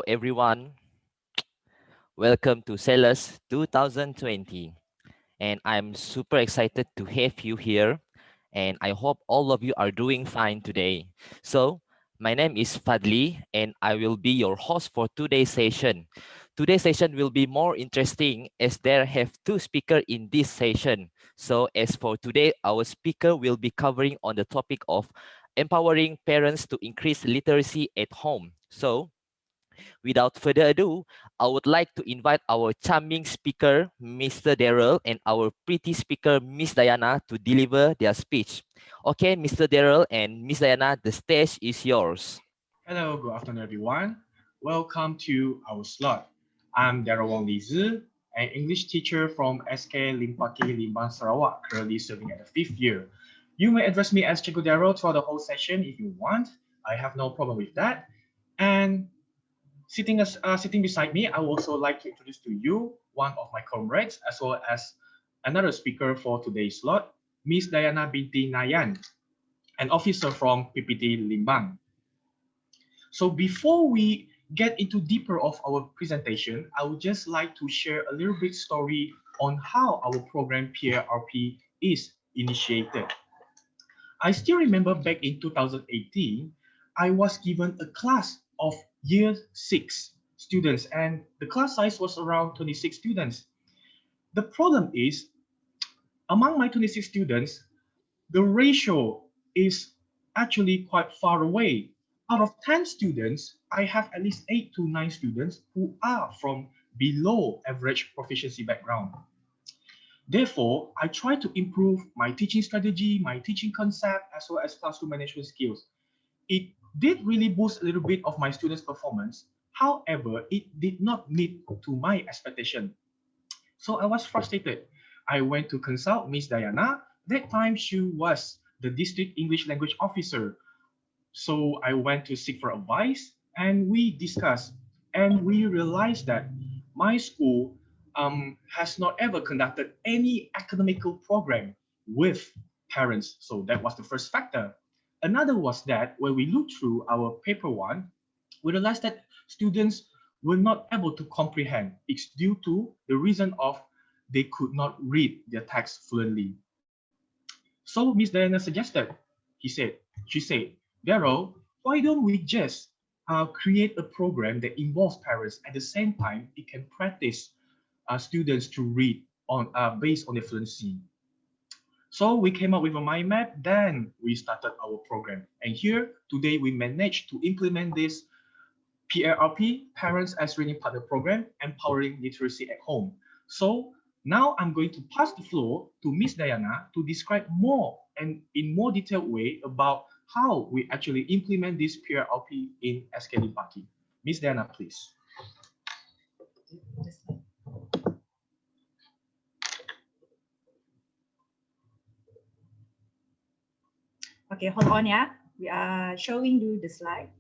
everyone, welcome to Sellers 2020. And I'm super excited to have you here. And I hope all of you are doing fine today. So, my name is Fadli, and I will be your host for today's session. Today's session will be more interesting as there have two speakers in this session. So, as for today, our speaker will be covering on the topic of empowering parents to increase literacy at home. So, without further ado, I would like to invite our charming speaker, Mr. Darrel, and our pretty speaker, Miss Dayana, to deliver their speech. Okay, Mr. Darrel and Miss Dayana, the stage is yours. Hello, good afternoon, everyone. Welcome to our slot. I'm Darrel Wong, an English teacher from SK Limpaki Limbang Sarawak, currently serving at the 5th year. You may address me as Cikgu Darrel throughout the whole session if you want. I have no problem with that. And sitting beside me, I would also like to introduce to you one of my comrades, as well as another speaker for today's slot, Miss Dayana Binti Nayan, an officer from PPT Limbang. So before we get into deeper of our presentation, I would just like to share a little bit story on how our program PARP is initiated. I still remember back in 2018, I was given a class of year 6 students, and the class size was around 26 students. The problem is, among my 26 students, the ratio is actually quite far away. Out of 10 students, I have at least 8 to 9 students who are from below average proficiency background. Therefore, I try to improve my teaching strategy, my teaching concept, as well as classroom management skills. It did really boost a little bit of my students' performance. However, it did not meet to my expectation. So I was frustrated. I went to consult Miss Dayana. That time she was the district English language officer. So I went to seek for advice and we discussed, and we realized that my school has not ever conducted any academical program with parents. So that was the first factor. Another was that when we looked through our paper one, we realized that students were not able to comprehend. It's due to the reason of they could not read their text fluently. So Miss Diana suggested, she said, Darrel, why don't we just create a program that involves parents at the same time it can practice students to read on based on their fluency. So we came up with a mind map, then we started our program. And here, today we managed to implement this PARP, Parents as Reading Partner Program, Empowering Literacy at Home. So now I'm going to pass the floor to Miss Dayana to describe more and in more detailed way about how we actually implement this PARP in SK Limpaki. Miss Dayana, please. Okay, hold on, yeah. We are showing you the slide.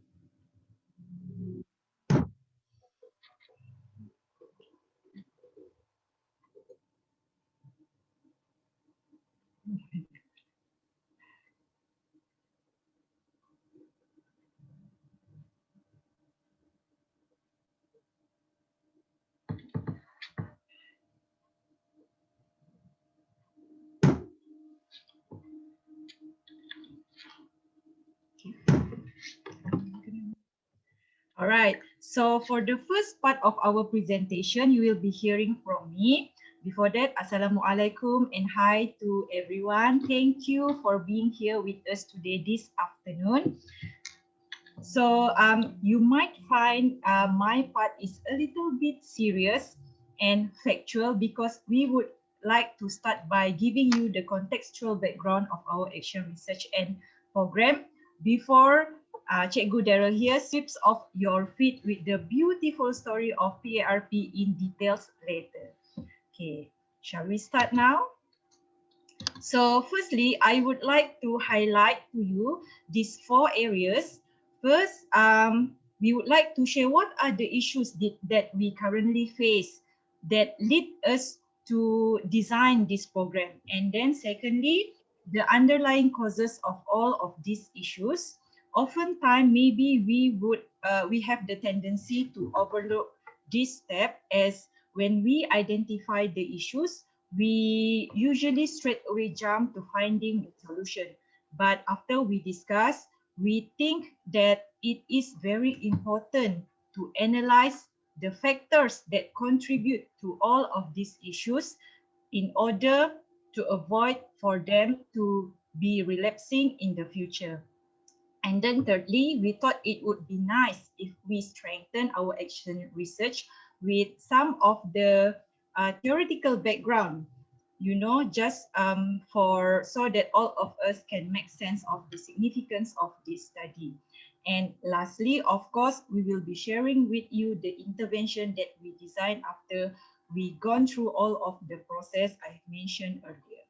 All right, so for the first part of our presentation, you will be hearing from me. Before that, Assalamualaikum and hi to everyone. Thank you for being here with us today this afternoon. So you might find my part is a little bit serious and factual because we would like to start by giving you the contextual background of our action research and program before Cikgu Darrel here sweeps off your feet with the beautiful story of PARP in details later. Okay, shall we start now? So firstly, I would like to highlight to you these 4 areas. First, we would like to share what are the issues that we currently face that lead us to design this program. And then secondly, the underlying causes of all of these issues. Oftentimes, maybe we would we have the tendency to overlook this step, as when we identify the issues, we usually straight away jump to finding the solution. But after we discuss, we think that it is very important to analyze the factors that contribute to all of these issues in order to avoid for them to be relapsing in the future. And then thirdly, we thought it would be nice if we strengthen our action research with some of the theoretical background, you know, just for so that all of us can make sense of the significance of this study. And lastly, of course, we will be sharing with you the intervention that we designed after we gone through all of the process I mentioned earlier.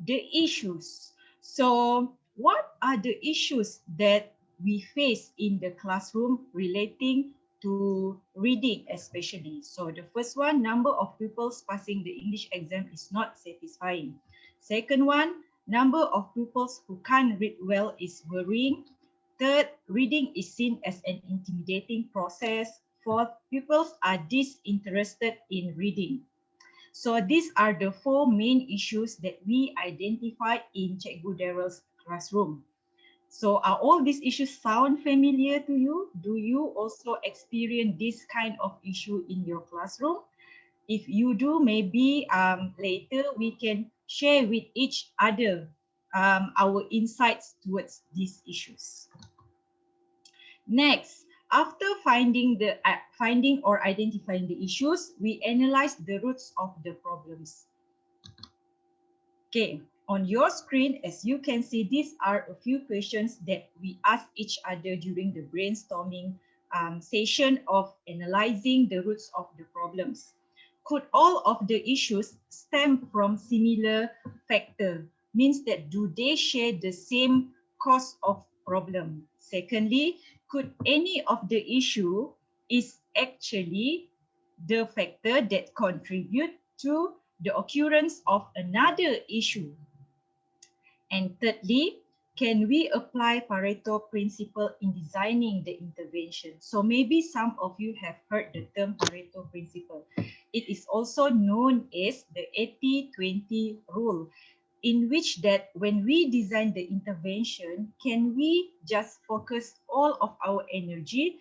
The issues. So, what are the issues that we face in the classroom relating to reading, especially? So, the first one, number of pupils passing the English exam is not satisfying. Second one, number of pupils who can't read well is worrying. Third, reading is seen as an intimidating process. Fourth, pupils are disinterested in reading. So these are the four main issues that we identified in Cikgu Darrel's classroom. So are all these issues sound familiar to you? Do you also experience this kind of issue in your classroom? If you do, maybe later we can share with each other our insights towards these issues. Next, after finding or identifying the issues, we analyze the roots of the problems. Okay, on your screen, as you can see, these are a few questions that we ask each other during the brainstorming session of analyzing the roots of the problems. Could all of the issues stem from similar factor? Means that do they share the same cause of problem? Secondly, could any of the issue is actually the factor that contribute to the occurrence of another issue? And thirdly, can we apply Pareto principle in designing the intervention? So maybe some of you have heard the term Pareto principle. It is also known as the 80-20 rule, in which that when we design the intervention, can we just focus all of our energy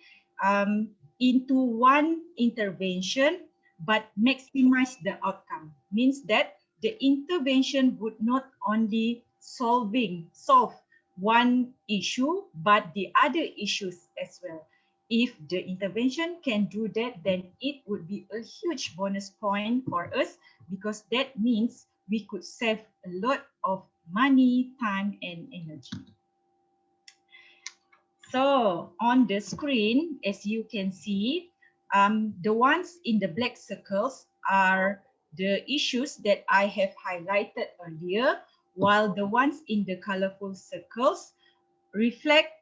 into one intervention but maximize the outcome? Means that the intervention would not only solve one issue but the other issues as well. If the intervention can do that, then it would be a huge bonus point for us, because that means we could save a lot of money, time, and energy. So on the screen, as you can see, the ones in the black circles are the issues that I have highlighted earlier, while the ones in the colorful circles reflect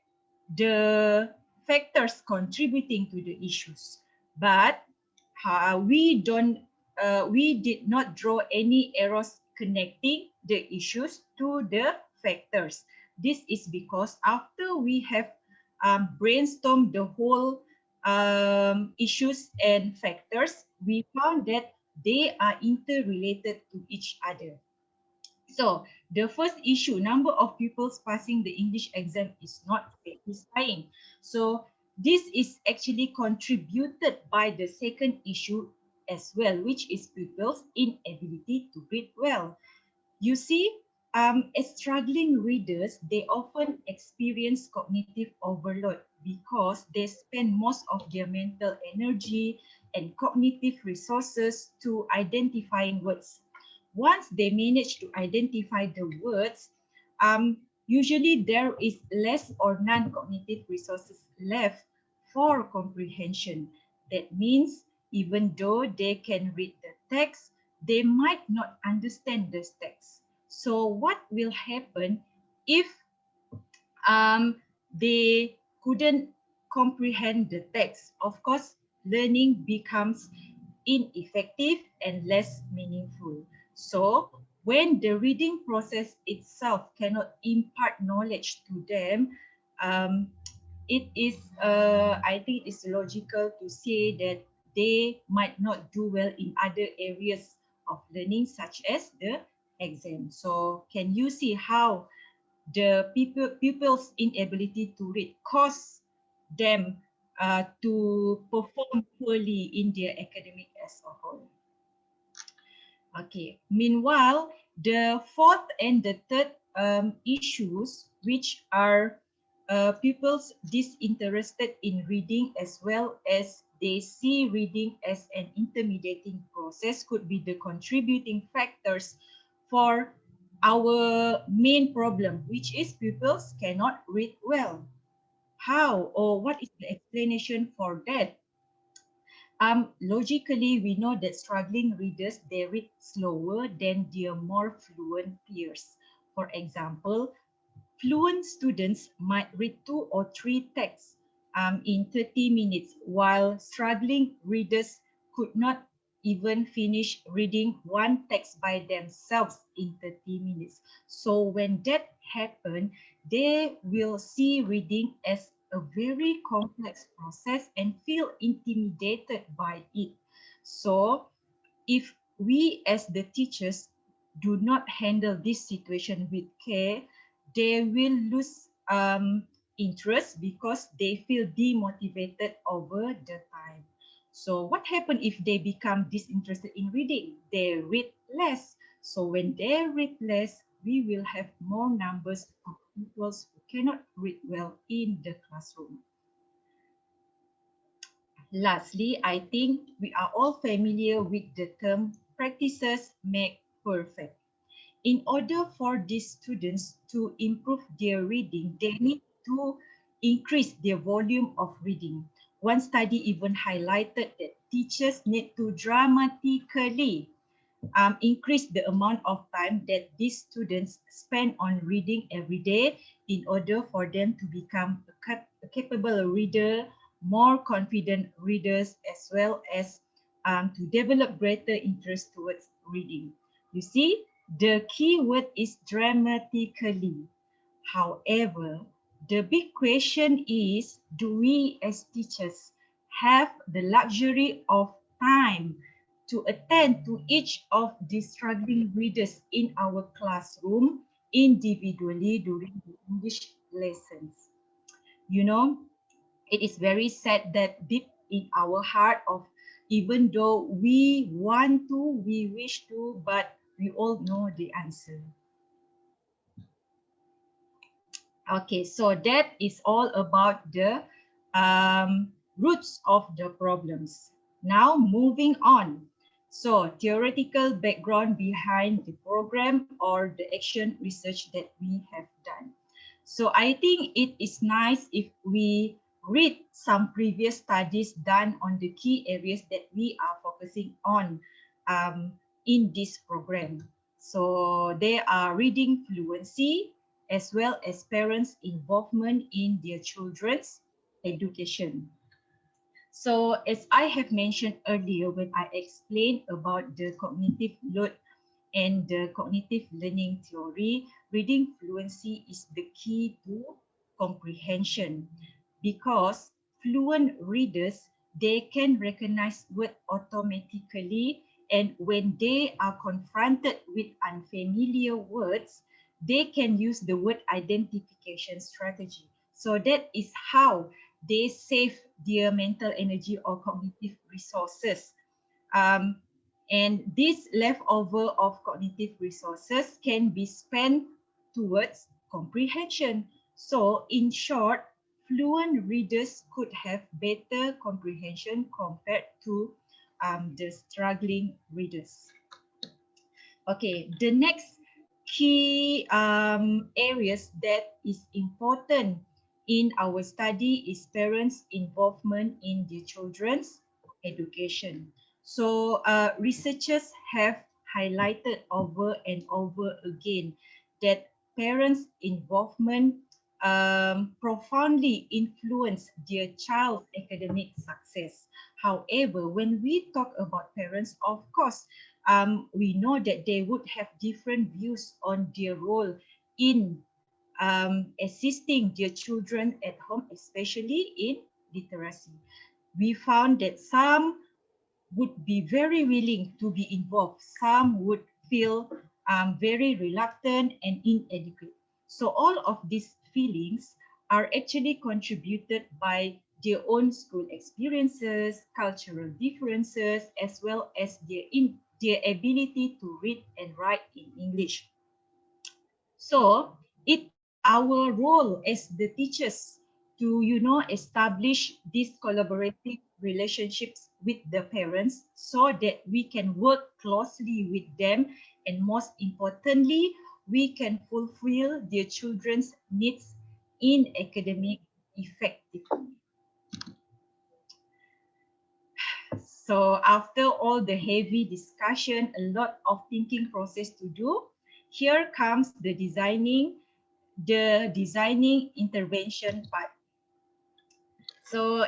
the factors contributing to the issues. But we did not draw any arrows connecting the issues to the factors. This is because after we have brainstormed the whole issues and factors, we found that they are interrelated to each other. So the first issue, number of pupils passing the English exam is not satisfying. So this is actually contributed by the second issue as well, which is pupils' inability to read well. You see, as struggling readers, they often experience cognitive overload because they spend most of their mental energy and cognitive resources to identifying words. Once they manage to identify the words, usually there is less or non-cognitive resources left for comprehension. That means even though they can read the text, they might not understand the text. So what will happen if they couldn't comprehend the text? Of course, learning becomes ineffective and less meaningful. So when the reading process itself cannot impart knowledge to them, I think it is logical to say that they might not do well in other areas of learning, such as the exam. So can you see how the pupils' inability to read cause them to perform poorly in their academic as a whole? Okay. Meanwhile, the fourth and the third issues, which are pupils disinterested in reading as well as they see reading as an intimidating process, could be the contributing factors for our main problem, which is pupils cannot read well. How or what is the explanation for that? Logically, we know that struggling readers, they read slower than their more fluent peers. For example, fluent students might read 2 or 3 texts in 30 minutes, while struggling readers could not even finish reading one text by themselves in 30 minutes. So when that happens, they will see reading as a very complex process and feel intimidated by it. So if we as the teachers do not handle this situation with care, they will lose interest because they feel demotivated over the time. So what happens if they become disinterested in reading? They read less. So when they read less, we will have more numbers of pupils who cannot read well in the classroom. Lastly, I think we are all familiar with the term practices make perfect. In order for these students to improve their reading, they need to increase their volume of reading. One study even highlighted that teachers need to dramatically increase the amount of time that these students spend on reading every day in order for them to become a capable reader, more confident readers, as well as to develop greater interest towards reading. You see, the key word is dramatically. However, the big question is, do we as teachers have the luxury of time to attend to each of the struggling readers in our classroom individually during the English lessons? You know, it is very sad that deep in our heart of, even though we want to, we wish to, but we all know the answer. Okay, so that is all about the roots of the problems. Now moving on. So theoretical background behind the program or the action research that we have done. So I think it is nice if we read some previous studies done on the key areas that we are focusing on in this program. So they are reading fluency, as well as parents' involvement in their children's education. So as I have mentioned earlier when I explained about the cognitive load and the cognitive learning theory, reading fluency is the key to comprehension because fluent readers, they can recognize words automatically, and when they are confronted with unfamiliar words, they can use the word identification strategy. So that is how they save their mental energy or cognitive resources. Um, and this leftover of cognitive resources can be spent towards comprehension. So in short, fluent readers could have better comprehension compared to the struggling readers. Okay, the next key areas that is important in our study is parents' involvement in their children's education. So researchers have highlighted over and over again that parents' involvement profoundly influence their child's academic success. However, when we talk about parents, of course, we know that they would have different views on their role in assisting their children at home, especially in literacy. We found that some would be very willing to be involved. Some would feel very reluctant and inadequate. So all of these feelings are actually contributed by their own school experiences, cultural differences, as well as their ability to read and write in English. So it is our role as the teachers to, establish these collaborative relationships with the parents so that we can work closely with them, and most importantly, we can fulfill their children's needs in academic effectively. So after all the heavy discussion, a lot of thinking process to do, here comes the designing intervention part. So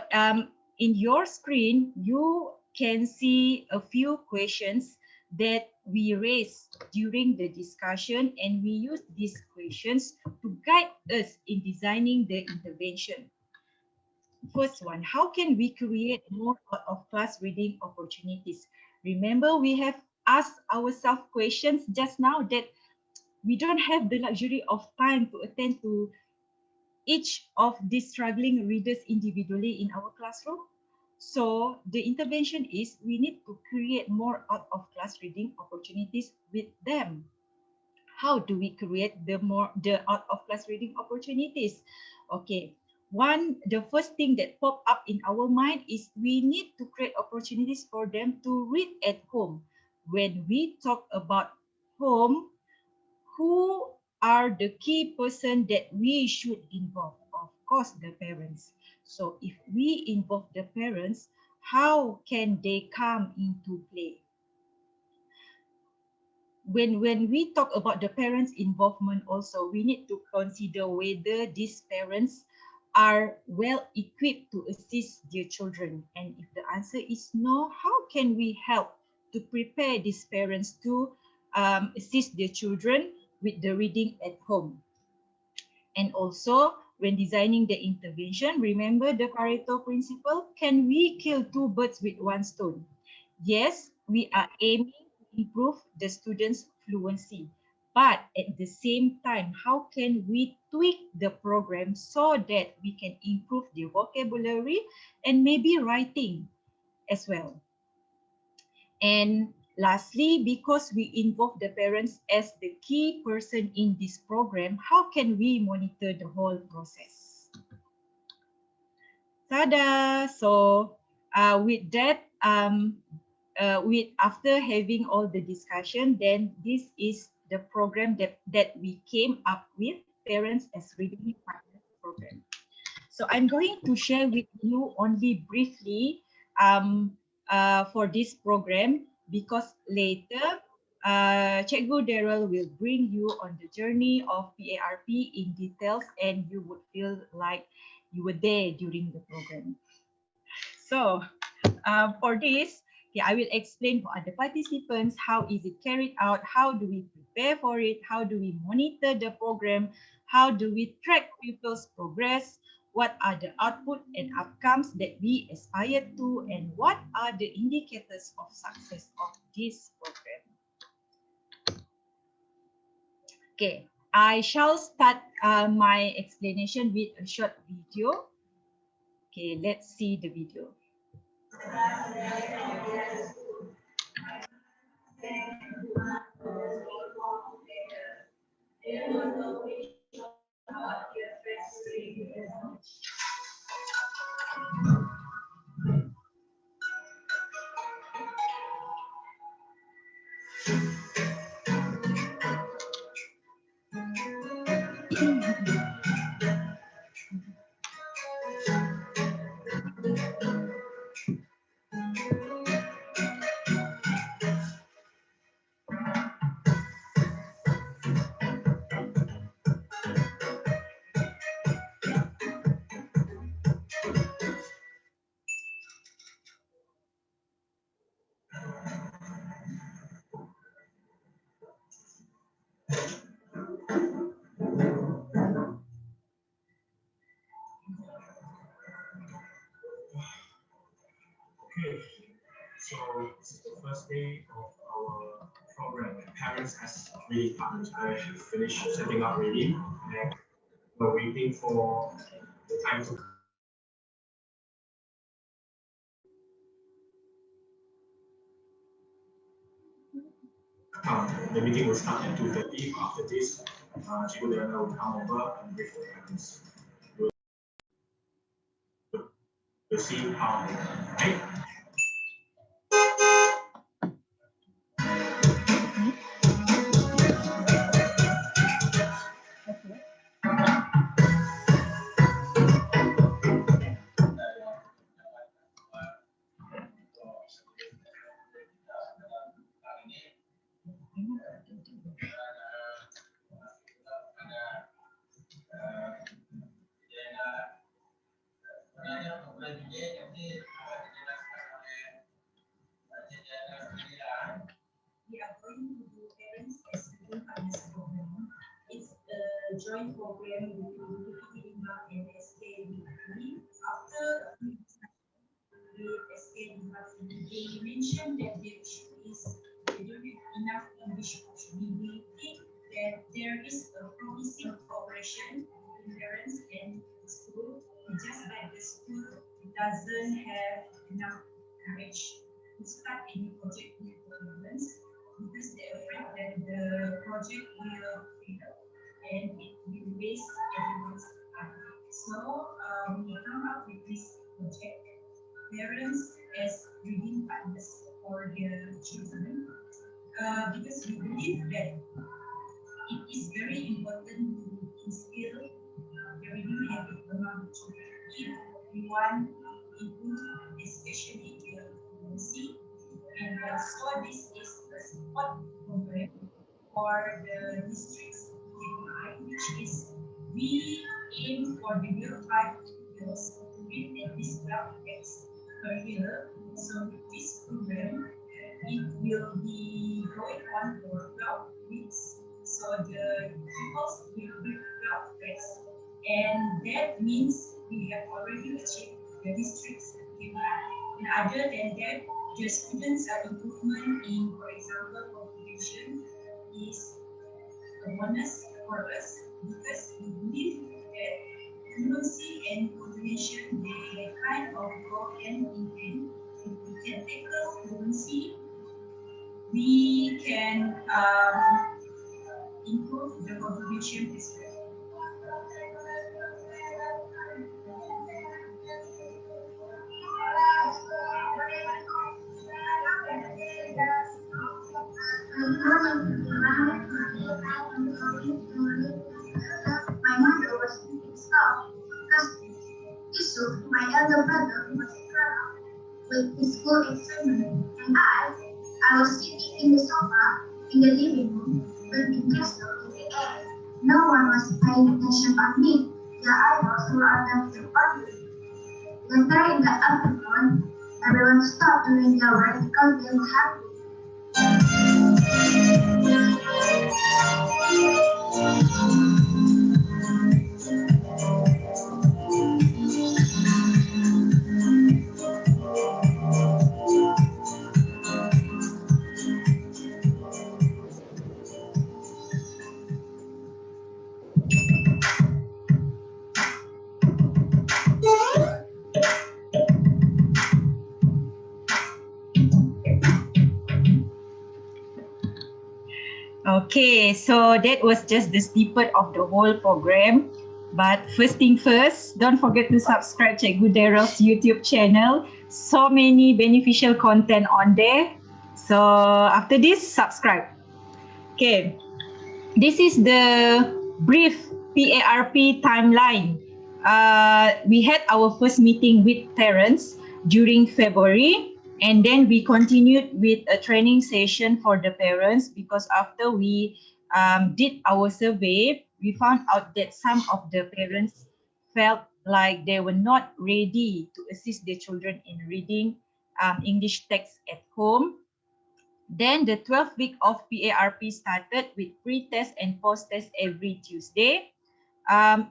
in your screen, you can see a few questions that we raised during the discussion, and we use these questions to guide us in designing the intervention. First one, how can we create more out of class reading opportunities? Remember, we have asked ourselves questions just now that we don't have the luxury of time to attend to each of these struggling readers individually in our classroom. So the intervention is we need to create more out of class reading opportunities with them. How do we create the out of class reading opportunities? Okay, the first thing that pop up in our mind is we need to create opportunities for them to read at home. When we talk about home, who are the key person that we should involve? Of course, the parents. So if we involve the parents, how can they come into play? When we talk about the parents' involvement also, we need to consider whether these parents are well equipped to assist their children. And if the answer is no, how can we help to prepare these parents to assist their children with the reading at home? And also, when designing the intervention, remember the Pareto principle. Can we kill two birds with one stone? Yes, we are aiming to improve the students' fluency. But at the same time, how can we tweak the program so that we can improve their vocabulary and maybe writing as well? And lastly, because we involve the parents as the key person in this program, how can we monitor the whole process? Tada! So with that, after having all the discussion, then this is the program that we came up with, Parents as Reading Partners program. So I'm going to share with you only briefly for this program, because later Cikgu Darrel will bring you on the journey of PARP in details, and you would feel like you were there during the program. So for this, I will explain for other participants how is it carried out, how do we prepare for it, how do we monitor the program, how do we track pupils' progress, what are the output and outcomes that we aspire to, and what are the indicators of success of this program. Okay, I shall start my explanation with a short video. Okay, let's see the video. Okay, so this is the first day of our program. Parents as reading partners. I have finished setting up reading and we're waiting for the time to the meeting will start at 2:30. After this, Cikgu Dayana will come over and brief the parents. We'll see how, right? We are going to do parents as student partners program. It's a joint program between Binti and SK Binti. After with SK Binti, they mentioned that the issue is they don't have enough English coach. We think that there is a promising cooperation between parents and the school. Just that the school doesn't have enough courage to start any project with the parents because they're afraid that the project will fail and it will waste everyone's time. So we come up with this project, parents as reading partners for their children, because we believe that it is very important to instill the reading habit among children. If we want to improve, especially their fluency, and so this is a support program for the district's KPI, which is we aim for the year 5 pupils to read at least 12 texts per year. So with this program, it will be going on for 12 weeks. So the pupils will read 12 texts, and that means we have already achieved the district's KPI. And other than that, the students' improvement in, for example, comprehension is a bonus for us because we believe that fluency and comprehension they kind of go hand in hand. If we can tackle fluency, we can improve the comprehension as well. My mother was thinking stuff because Yusuf, my elder brother, was with his school experiment, and I was sitting in the sofa in the living room with the castle in the air. No one was paying attention on me. The idols were attempting on me. Later in the afternoon, everyone stopped doing their work because they were happy. Okay, so that was just the snippet of the whole program. But first thing first, don't forget to subscribe Cikgu Darrel's YouTube channel. So many beneficial content on there. So after this, subscribe. Okay, this is the brief PARP timeline. We had our first meeting with parents during February, and then we continued with a training session for the parents because after we did our survey, we found out that some of the parents felt like they were not ready to assist their children in reading English text at home. Then the 12th week of PARP started with pre-test and post-test every Tuesday.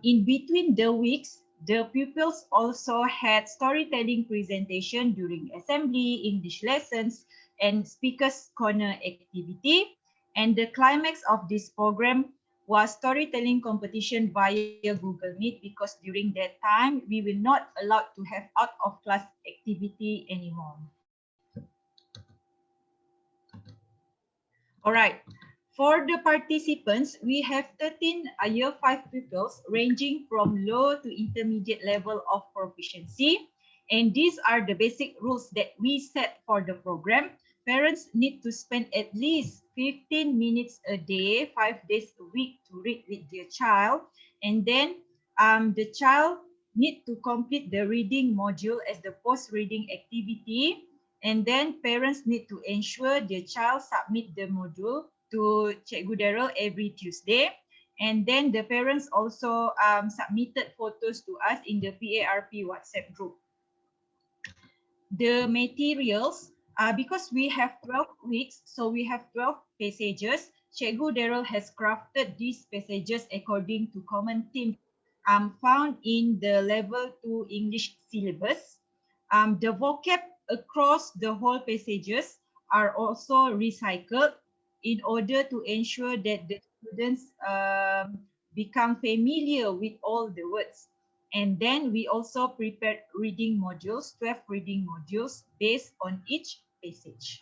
In between the weeks, The pupils also had storytelling presentation during assembly, English lessons, and speakers corner activity. And the climax of this program was storytelling competition via Google Meet, because during that time we were not allowed to have out of class activity anymore. All right. For the participants, we have 13 year 5 pupils ranging from low to intermediate level of proficiency. And these are the basic rules that we set for the program. Parents need to spend at least 15 minutes a day, 5 days a week to read with their child. And then the child need to complete the reading module as the post-reading activity. And then parents need to ensure their child submit the module to Cikgu Darrel every Tuesday. And then the parents also submitted photos to us in the PARP WhatsApp group. The materials, because we have 12 weeks, so we have 12 passages. Cikgu Darrel has crafted these passages according to common themes found in the level 2 English syllabus. The vocab across the whole passages are also recycled in order to ensure that the students become familiar with all the words. And then we also prepared reading modules, 12 reading modules based on each passage.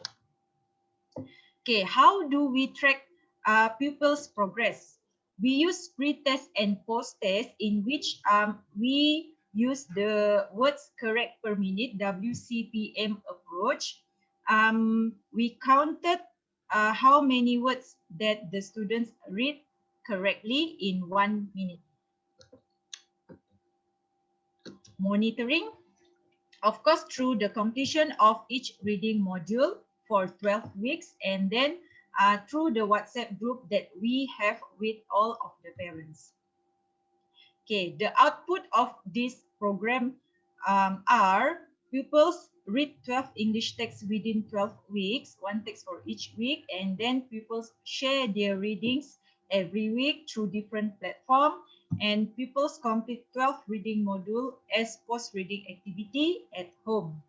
Okay, how do we track pupils' progress? We use pre-test and post-test, in which we use the words correct per minute, WCPM approach. We counted how many words that the students read correctly in 1 minute. Monitoring, of course, through the completion of each reading module for 12 weeks, and then through the WhatsApp group that we have with all of the parents. Okay, the output of this program are pupils read 12 English texts within 12 weeks, one text for each week, and then pupils share their readings every week through different platforms, and pupils complete 12 reading module as post-reading activity at home.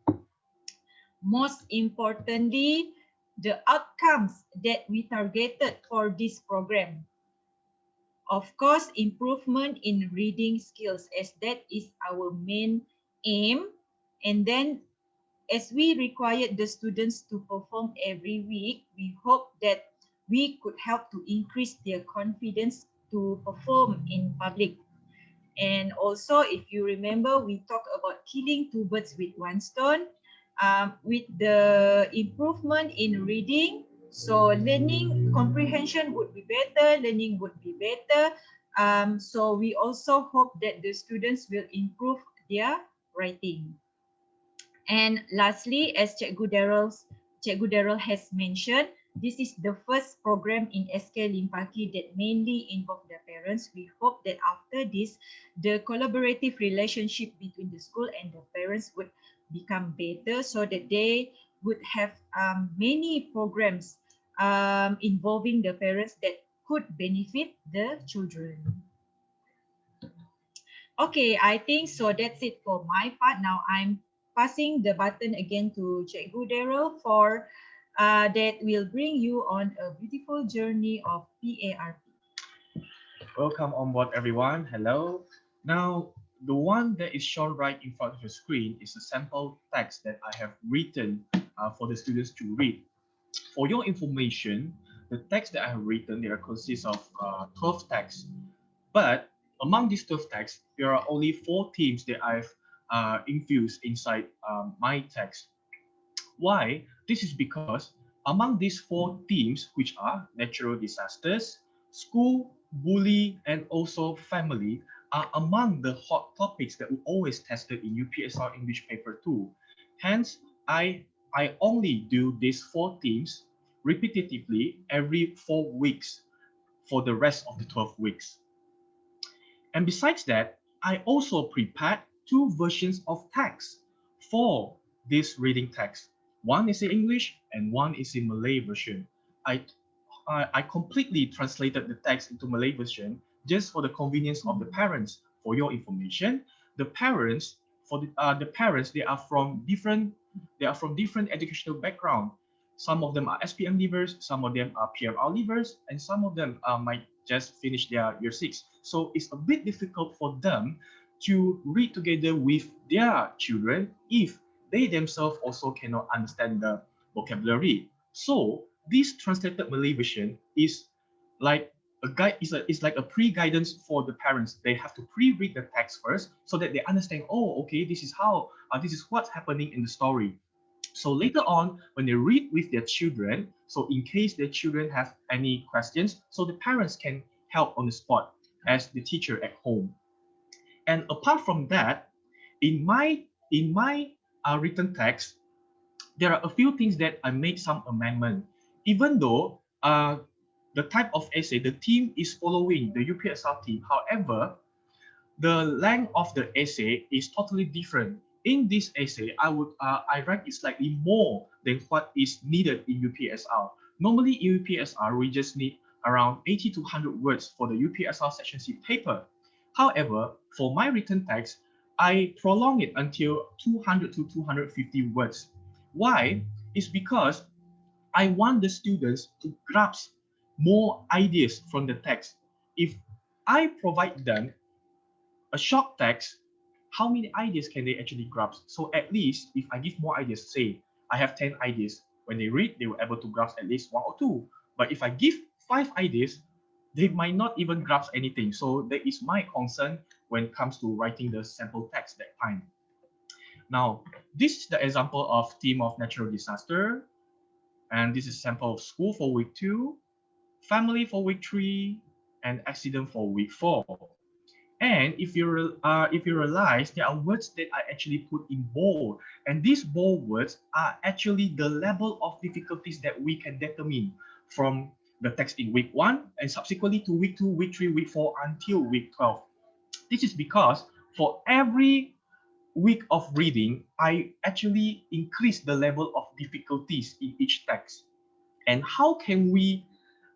Most importantly, the outcomes that we targeted for this program. Of course, improvement in reading skills, as that is our main aim. And then as we required the students to perform every week, we hope that we could help to increase their confidence to perform in public. And also, if you remember, we talked about killing two birds with one stone. With the improvement in reading, so learning comprehension would be better, learning would be better. So we also hope that the students will improve their writing. And lastly, as Cikgu Darrel has mentioned, this is the first program in SK Limpaki that mainly involve the parents. We hope that after this, the collaborative relationship between the school and the parents would become better, so that they would have many programs involving the parents that could benefit the children. Okay, I think so that's it for my part. Now I'm passing the button again to Cikgu Darrel for that will bring you on a beautiful journey of PARP. Welcome on board, everyone. Hello. Now, the one that is shown right in front of your screen is a sample text that I have written for the students to read. For your information, the text that I have written there consists of 12 texts. But among these 12 texts, there are only 4 themes that I've infused inside my text. Why? This is because among these 4 themes, which are natural disasters, school, bully, and also family, are among the hot topics that we always tested in UPSR English Paper 2. Hence, I only do these 4 themes repetitively every 4 weeks for the rest of the 12 weeks. And besides that, I also prepared 2 versions of text for this reading text. One is in English and one is in Malay version. I completely translated the text into Malay version just for the convenience of the parents. For your information, the parents, the parents, they are from different educational background. Some of them are SPM leavers, some of them are PMR leavers, and some of them might just finish their year 6. So it's a bit difficult for them to read together with their children if they themselves also cannot understand the vocabulary. So this translated Malay version is like a guide, is like a pre-guidance for the parents. They have to pre-read the text first so that they understand, oh, okay, this is how this is what's happening in the story. So later on, when they read with their children, so in case their children have any questions, so the parents can help on the spot as the teacher at home. And apart from that, in my written text, there are a few things that I made some amendment. Even though the type of essay, the theme is following the UPSR theme. However, the length of the essay is totally different. In this essay, I write it slightly more than what is needed in UPSR. Normally in UPSR, we just need around 80 to 100 words for the UPSR section C paper. However, for my written text, I prolong it until 200 to 250 words. Why? It's because I want the students to grasp more ideas from the text. If I provide them a short text, how many ideas can they actually grasp? So at least if I give more ideas, say I have 10 ideas, when they read, they were able to grasp at least one or two. But if I give 5 ideas, they might not even grasp anything. So that is my concern when it comes to writing the sample text that time. Now, this is the example of theme of natural disaster. And this is sample of school for week 2, family for week 3, and accident for week 4. And if you realize, there are words that I actually put in bold, and these bold words are actually the level of difficulties that we can determine from the text in week 1 and subsequently to week 2, week 3, week 4 until week 12. This is because for every week of reading, I actually increase the level of difficulties in each text. And how can we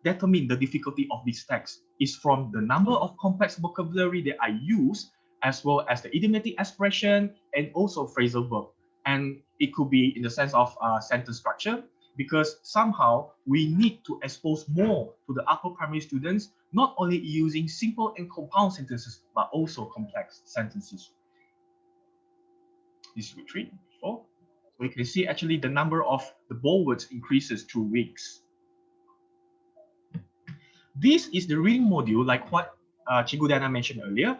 determine the difficulty of this text? Is from the number of complex vocabulary that I use, as well as the idiomatic expression and also phrasal verb. And it could be in the sense of sentence structure, because somehow we need to expose more to the upper primary students, not only using simple and compound sentences, but also complex sentences. This is week 3, 4. So you can see actually the number of the bold words increases through weeks. This is the reading module, like what Cikgu Dayana mentioned earlier.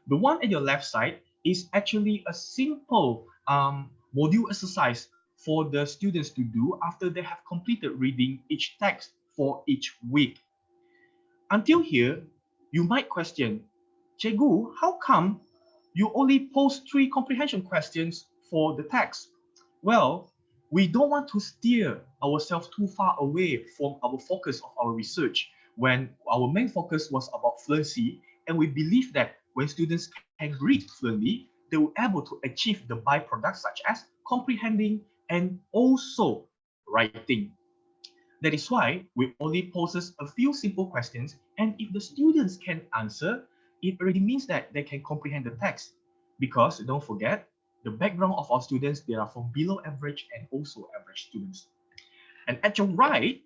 The one at your left side is actually a simple module exercise for the students to do after they have completed reading each text for each week. Until here, you might question, Cikgu, how come you only post 3 comprehension questions for the text? Well, we don't want to steer ourselves too far away from our focus of our research, when our main focus was about fluency, and we believe that when students can read fluently, they will be able to achieve the byproducts such as comprehending and also writing. That is why we only poses a few simple questions, and if the students can answer, it already means that they can comprehend the text. Because don't forget, the background of our students, they are from below average and also average students. And at your right,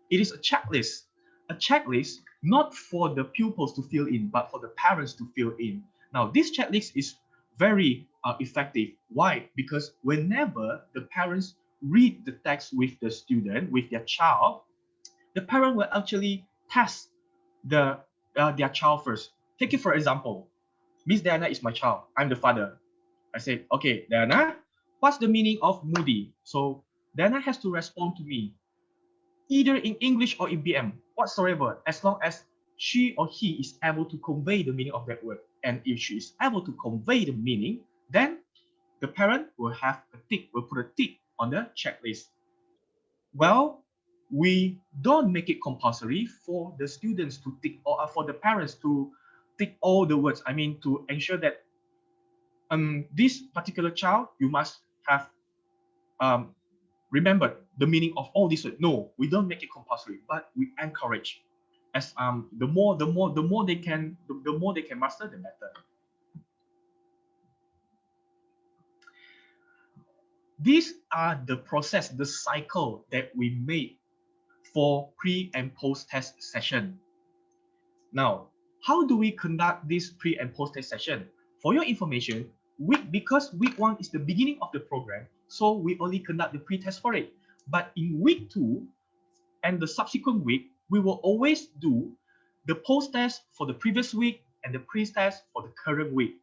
it is a checklist. A checklist not for the pupils to fill in, but for the parents to fill in. Now, this checklist is very effective. Why? Because whenever the parents read the text with the student, with their child, the parent will actually test their child first. Take it for example, Miss Dayana is my child. I'm the father. I said, okay, Dayana, what's the meaning of moody? So Dayana has to respond to me, either in English or in BM, whatsoever, as long as she or he is able to convey the meaning of that word. And if she is able to convey the meaning, then the parent will have a tick, will put a tick on the checklist. Well, we don't make it compulsory for the students to tick, or for the parents to tick all the words. I mean, to ensure that this particular child, you must have remembered the meaning of all these words. No, we don't make it compulsory, but we encourage. As the more they can master, the better. These are the process, the cycle that we made for pre and post test session. Now, how do we conduct this pre and post test session? For your information, because week 1 is the beginning of the program, so we only conduct the pre-test for it. But in week 2 and the subsequent week, we will always do the post-test for the previous week and the pre-test for the current week.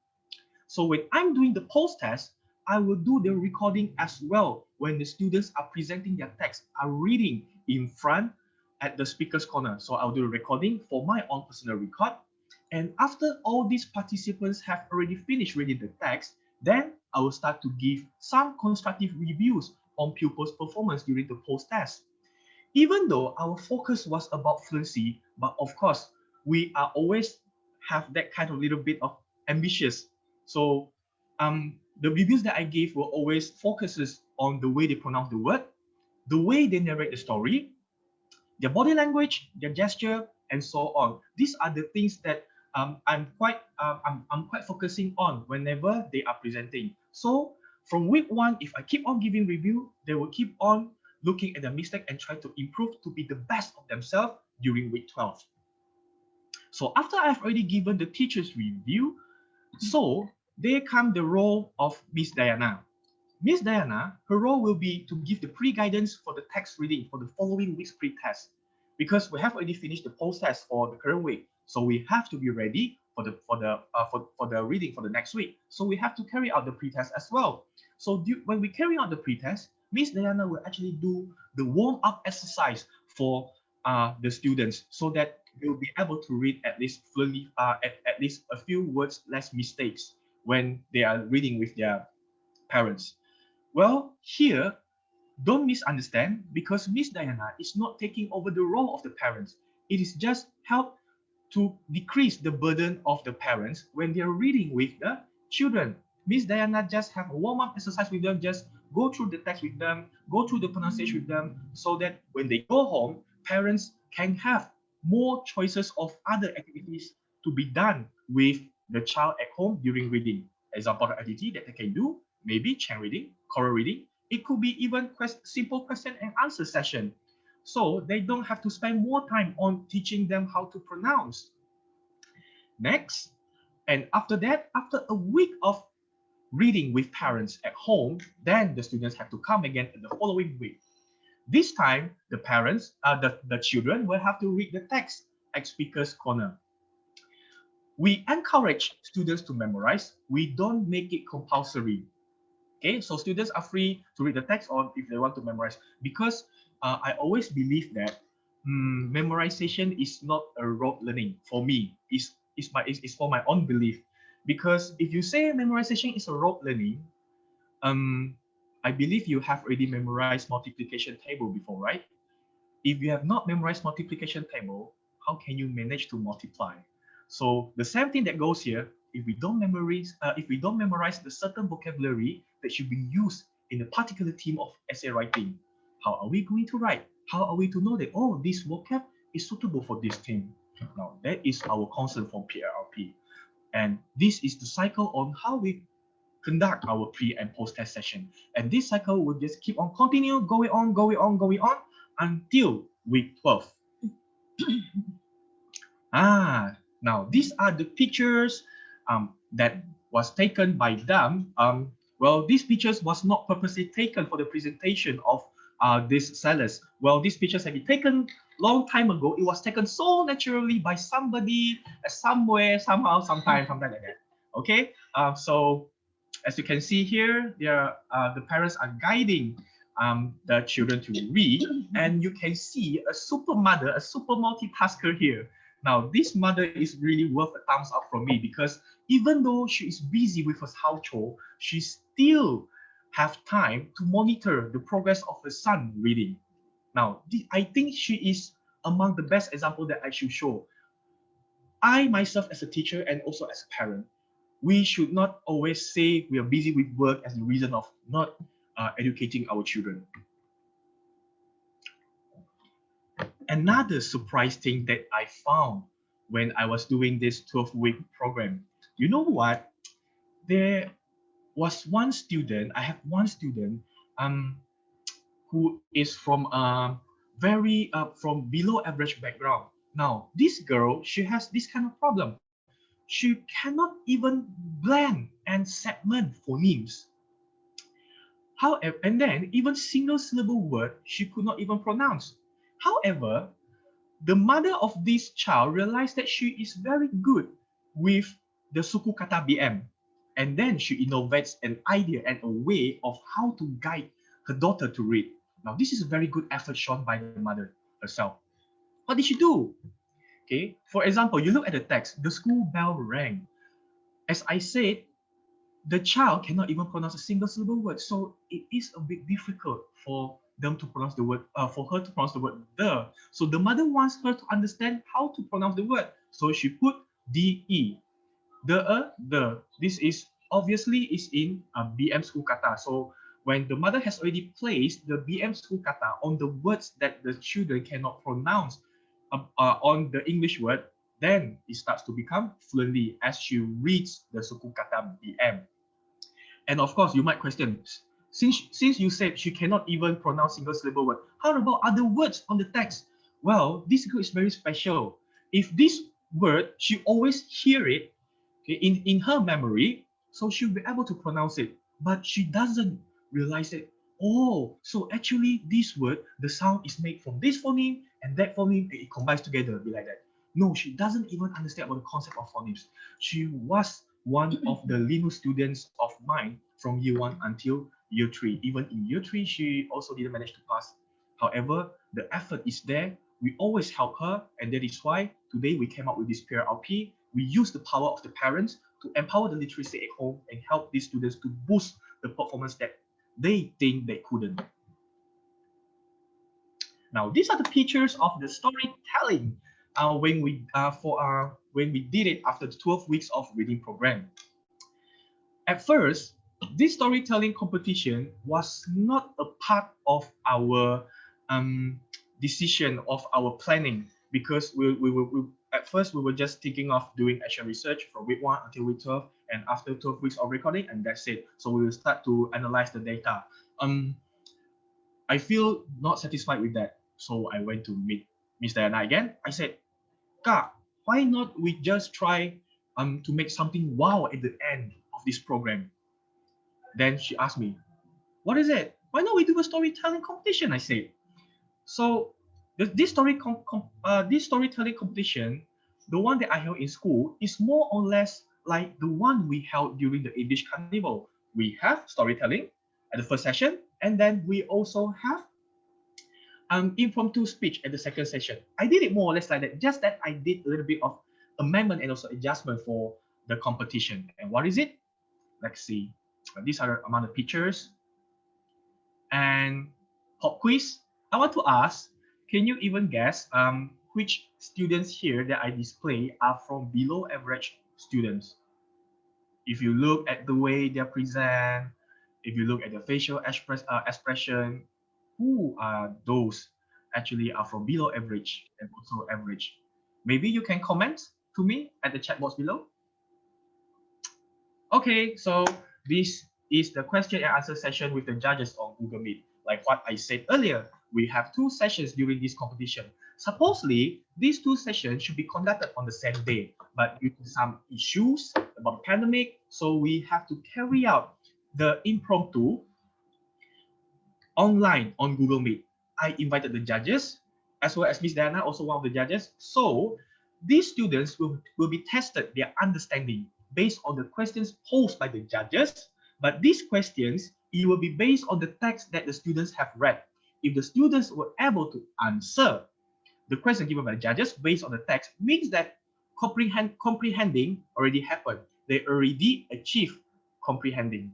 So when I'm doing the post-test, I will do the recording as well when the students are presenting their text, are reading in front at the speaker's corner. So I'll do a recording for my own personal record. And after all these participants have already finished reading the text, then I will start to give some constructive reviews on pupils' performance during the post-test. Even though our focus was about fluency, but of course, we are always have that kind of little bit of ambitious. So the reviews that I gave were always focuses on the way they pronounce the word, the way they narrate the story, their body language, their gesture, and so on. These are the things that I'm quite focusing on whenever they are presenting. So from week 1, if I keep on giving review, they will keep on looking at the mistake and try to improve to be the best of themselves during week 12. So after I've already given the teacher's review, so there come the role of Miss Dayana. Miss Dayana, her role will be to give the pre-guidance for the text reading for the following week's pre-test. Because we have already finished the post-test for the current week, so we have to be ready for the reading for the next week. So we have to carry out the pre-test as well. So when we carry out the pre-test, Miss Dayana will actually do the warm-up exercise for the students so that they'll be able to read at least fluently, at least a few words less mistakes when they are reading with their parents. Well, here, don't misunderstand, because Miss Dayana is not taking over the role of the parents. It is just help to decrease the burden of the parents when they are reading with the children. Miss Dayana just have a warm-up exercise with them, just go through the text with them, go through the pronunciation with them, so that when they go home, parents can have more choices of other activities to be done with the child at home during reading. Example of activity that they can do, maybe chain reading, choral reading. It could be even simple question and answer session. So they don't have to spend more time on teaching them how to pronounce. Next, and after that, after a week of reading with parents at home, then the students have to come again in the following week. This time, the parents, the children will have to read the text at speaker's corner. We encourage students to memorize. We don't make it compulsory. Okay, so students are free to read the text or if they want to memorize, because I always believe that memorization is not a rote learning for me. It's for my own belief. Because if you say memorization is a rote learning, I believe you have already memorized multiplication table before, right? If you have not memorized multiplication table, how can you manage to multiply? So the same thing that goes here, if we don't memorize the certain vocabulary that should be used in a particular theme of essay writing, how are we going to write? How are we to know that, oh, this vocab is suitable for this theme? Now, that is our concern for PARP. And this is the cycle on how we conduct our pre and post test session. And this cycle will just keep on continue, going on until week 12. Now these are the pictures that was taken by them. Well, these pictures was not purposely taken for the presentation of this sellers. Well, these pictures have been taken long time ago. It was taken so naturally by somebody, somewhere, somehow, sometime like that. Okay, so as you can see here, the parents are guiding the children to read, and you can see a super mother, a super multitasker here. Now, this mother is really worth a thumbs up from me, because even though she is busy with her house chore, she still have time to monitor the progress of her son reading. Now, I think she is among the best example that I should show. I myself as a teacher and also as a parent, we should not always say we are busy with work as the reason of not educating our children. Another surprise thing that I found when I was doing this 12-week program, you know what? There was one student, I have one student um, who is from a very from below average background. Now, this girl, she has this kind of problem. She cannot even blend and segment phonemes. However, and then even single syllable word she could not even pronounce. However, the mother of this child realized that she is very good with the suku kata BM. And then she innovates an idea and a way of how to guide her daughter to read. Now, this is a very good effort shown by the mother herself. What did she do? Okay, for example, you look at the text, the school bell rang. As I said, the child cannot even pronounce a single syllable word, so it is a bit difficult for them to pronounce the word, for her to pronounce the word the. So the mother wants her to understand how to pronounce the word, so she put de, the. This is obviously is in BM school kata. So when the mother has already placed the BM school kata on the words that the children cannot pronounce on the English word, then it starts to become fluently as she reads the suku kata BM. And of course, you might question, since you said she cannot even pronounce single syllable word, how about other words on the text? Well, this girl is very special. If this word, she always hear it, okay, in her memory, so she'll be able to pronounce it. But she doesn't realize it. Oh, so actually this word, the sound is made from this phoneme and that phoneme, it combines together, be like that. No, she doesn't even understand about the concept of phonemes. She was one of the Linux students of mine from year 1 until year 3. Even in year 3, she also didn't manage to pass. However, the effort is there. We always help her, and that is why today we came up with this PRLP. We use the power of the parents to empower the literacy at home and help these students to boost the performance that they think they couldn't. Now, these are the pictures of the storytelling when we did it after the 12 weeks of reading program. At first, this storytelling competition was not a part of our decision of our planning because at first we were just thinking of doing action research from week 1 until week 12, and after 12 weeks of recording, and that's it. So we will start to analyze the data. I feel not satisfied with that, so I went to meet Miss Dayana again. I said, Kak, why not we just try to make something wow at the end of this program? Then she asked me, what is it? Why not we do a storytelling competition? I said. So this storytelling competition, the one that I held in school, is more or less like the one we held during the English Carnival. We have storytelling at the first session, and then we also have impromptu speech at the second session. I did it more or less like that, just that I did a little bit of amendment and also adjustment for the competition. And what is it? Let's see. These are among the pictures. And pop quiz. I want to ask, can you even guess which students here that I display are from below average students? If you look at the way they present, if you look at the facial expression, who are those actually are from below average and also average? Maybe you can comment to me at the chat box below. Okay, so this is the question and answer session with the judges on Google Meet. Like what I said earlier, we have 2 sessions during this competition. Supposedly, these 2 sessions should be conducted on the same day, but due to some issues about the pandemic, so we have to carry out the impromptu online on Google Meet. I invited the judges, as well as Miss Dayana, also one of the judges. So these students will be tested their understanding based on the questions posed by the judges. But these questions, it will be based on the text that the students have read. If the students were able to answer the question given by the judges based on the text, means that comprehending already happened. They already achieved comprehending.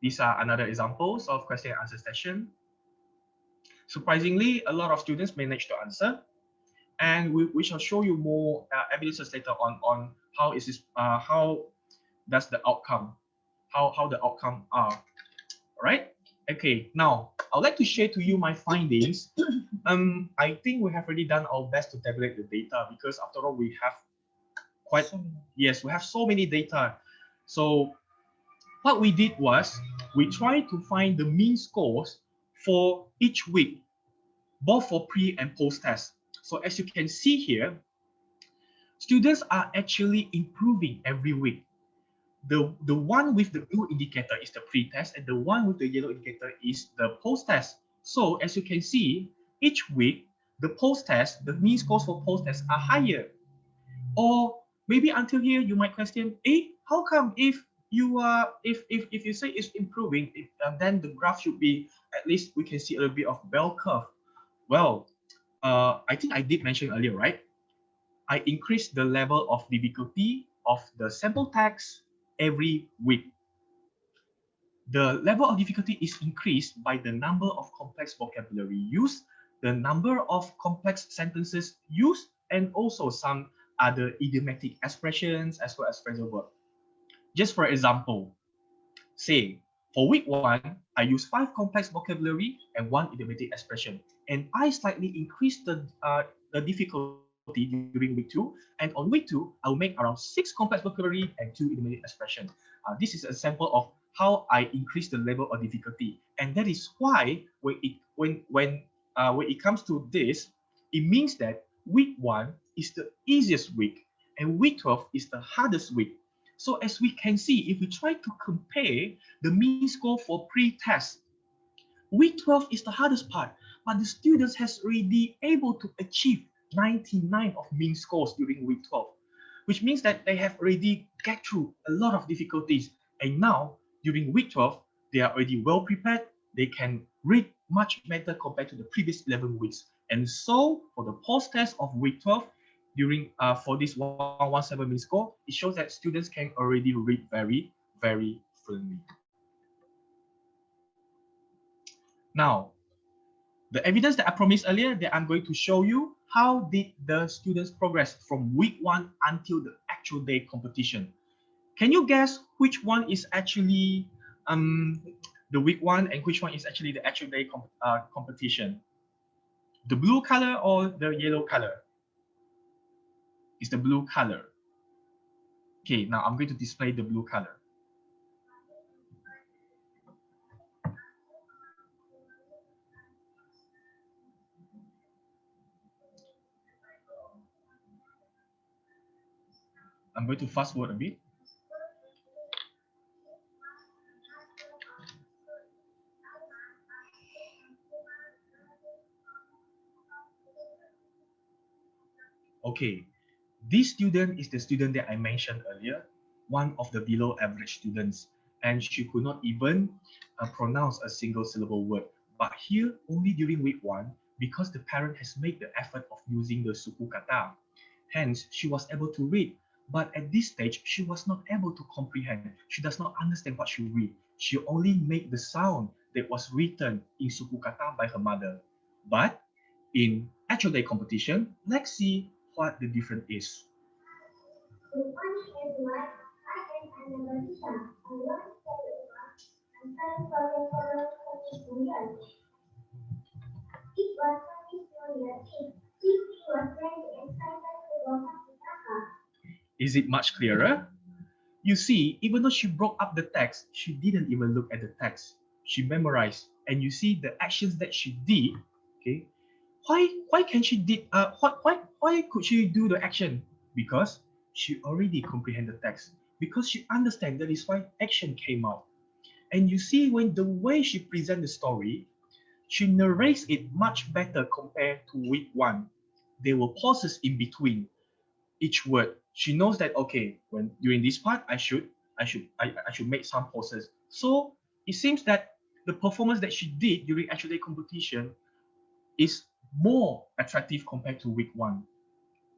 These are another examples of question and answer session. Surprisingly, a lot of students managed to answer, and we shall show you more evidences later on how is this how does the outcome how the outcome are. All right. Okay. Now I would like to share to you my findings. I think we have already done our best to tabulate the data because after all we have we have so many data. So what we did was we tried to find the mean scores for each week, both for pre and post test. So as you can see here, students are actually improving every week. The one with the blue indicator is the pre-test, and the one with the yellow indicator is the post-test. So as you can see, each week, the post-test, the mean scores for post-test are higher. Or maybe until here, you might question, how come if if you say it's improving, then the graph should be, at least we can see a little bit of bell curve. Well, I think I did mention earlier, right? I increase the level of difficulty of the sample text every week. The level of difficulty is increased by the number of complex vocabulary used, the number of complex sentences used, and also some other idiomatic expressions as well as phrasal verb. Just for example, say for week 1, I use 5 complex vocabulary and 1 idiomatic expression, and I slightly increase the difficulty during week 2, and on week 2, I will make around 6 complex vocabulary and 2 idiomatic expression. This is a sample of how I increase the level of difficulty, and that is why when it comes to this, it means that week 1 is the easiest week, and week 12 is the hardest week. So as we can see, if we try to compare the mean score for pre-test, week 12 is the hardest part, but the students has already able to achieve 99 of mean scores during week 12, which means that they have already get through a lot of difficulties. And now, during week 12, they are already well prepared. They can read much better compared to the previous 11 weeks. And so, for the post-test of week 12, during for this 117 mean score, it shows that students can already read very, very fluently. Now, the evidence that I promised earlier, that I'm going to show you how did the students progress from week 1 until the actual day competition. Can you guess which one is actually the week 1 and which one is actually the actual day competition? The blue color or the yellow color? It's the blue color. Okay, now I'm going to display the blue color. I'm going to fast forward a bit. Okay, this student is the student that I mentioned earlier, one of the below average students, and she could not even pronounce a single syllable word. But here, only during week 1, because the parent has made the effort of using the suku kata, hence she was able to read. But at this stage, she was not able to comprehend. She does not understand what she read. She only made the sound that was written in suku kata by her mother. But in actual day competition, let's see what the difference is. Good morning, everyone. I am Anna Batisha. I want to tell you about I'm trying for the Chinese New Year. It was Chinese New Year Eve. Tiffy was very excited to welcome Kitaka. Is it much clearer? You see, even though she broke up the text, she didn't even look at the text. She memorized, and you see the actions that she did. Okay, why can she did why could she do the action? Because she already comprehend the text, because she understand that is why action came out. And you see, when the way she present the story, she narrates it much better compared to week 1. There were pauses in between each word. She knows that, okay, when during this part I should make some pauses. So it seems that the performance that she did during actual day competition is more attractive compared to week 1.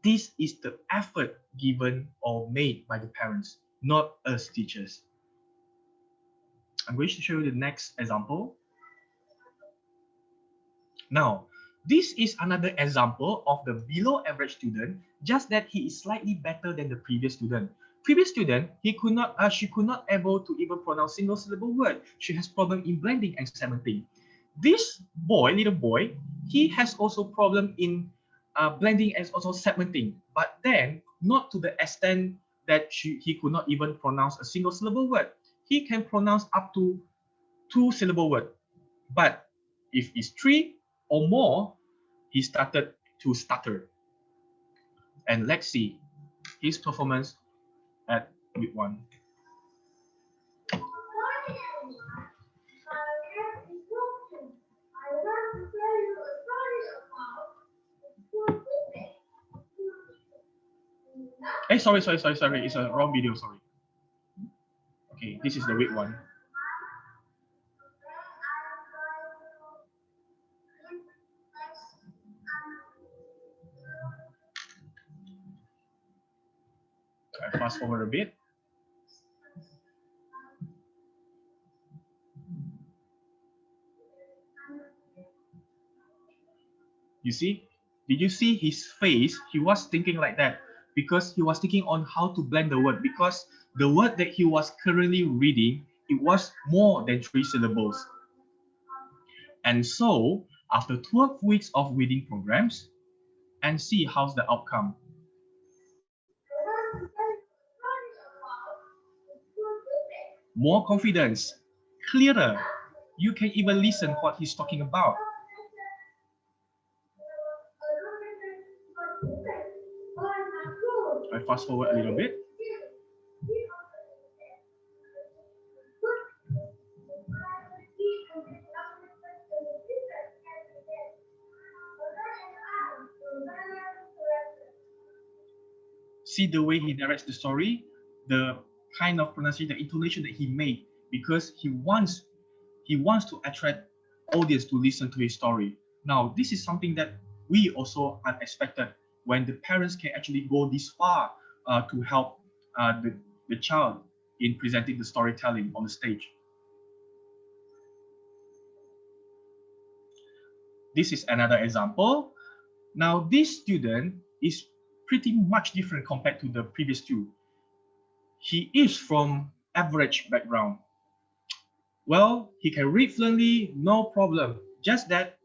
This is the effort given or made by the parents, not us teachers. I'm going to show you the next example. Now, this is another example of the below average student, just that he is slightly better than the previous student. Previous student, she could not able to even pronounce single syllable word. She has problem in blending and segmenting. This boy, little boy, he has also problem in blending and also segmenting, but then not to the extent that he could not even pronounce a single syllable word. he can pronounce up to 2-syllable word. But if it's 3 or more, he started to stutter. And let's see his performance at week 1. Sorry. It's a wrong video, sorry. Okay, this is the week 1. I fast forward a bit. You see? Did you see his face? He was thinking like that because he was thinking on how to blend the word, because the word that he was currently reading, it was more than 3 syllables. And so, after 12 weeks of reading programs, and see how's the outcome. More confidence, clearer. You can even listen what he's talking about. I fast forward a little bit. See the way he narrates the story, the kind of pronunciation, the intonation that he made, because he wants to attract audience to listen to his story. Now, this is something that we also unexpected when the parents can actually go this far to help the child in presenting the storytelling on the stage. This is another example. Now, this student is pretty much different compared to the previous two. He is from average background. Well, he can read fluently, no problem. Just that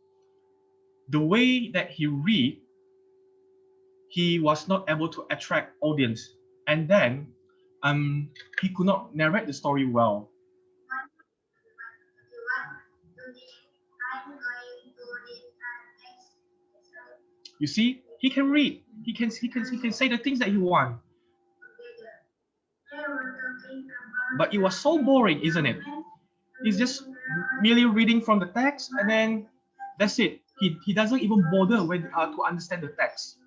the way that he read, he was not able to attract audience. And then he could not narrate the story well. You see, he can read. He can say the things that he wants. But it was so boring, isn't it? He's just merely reading from the text, and then that's it. He doesn't even bother when to understand the text.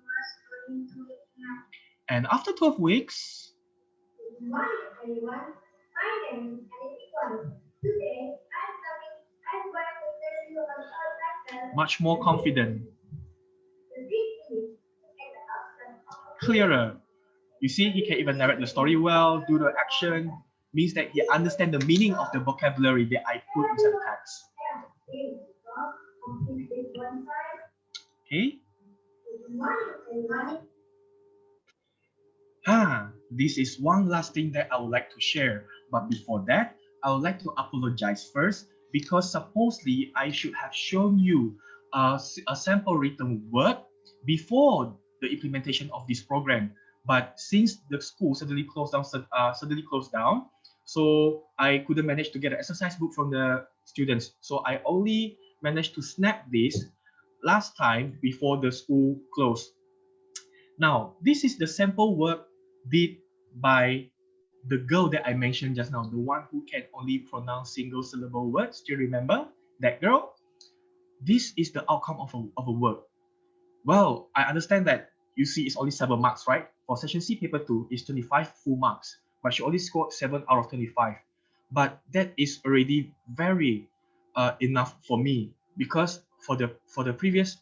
And after 12 weeks, good morning, everyone. My name is Binti. Today, I'm going to tell you about myself. Much more confident. Clearer. You see, he can even narrate the story well, do the action, means that he understands the meaning of the vocabulary that I put inside the text. Okay? This is one last thing that I would like to share. But before that, I would like to apologize first, because supposedly I should have shown you a sample written work before the implementation of this program. But since the school suddenly closed down, so I couldn't manage to get an exercise book from the students. So I only managed to snap this last time before the school closed. Now, this is the sample work did by the girl that I mentioned just now, the one who can only pronounce single syllable words. Do you remember that girl? This is the outcome of a work. Well, I understand that you see it's only 7 marks, right? For section C paper 2, it's 25 full marks, but she only scored 7 out of 25. But that is already very enough for me, because for the previous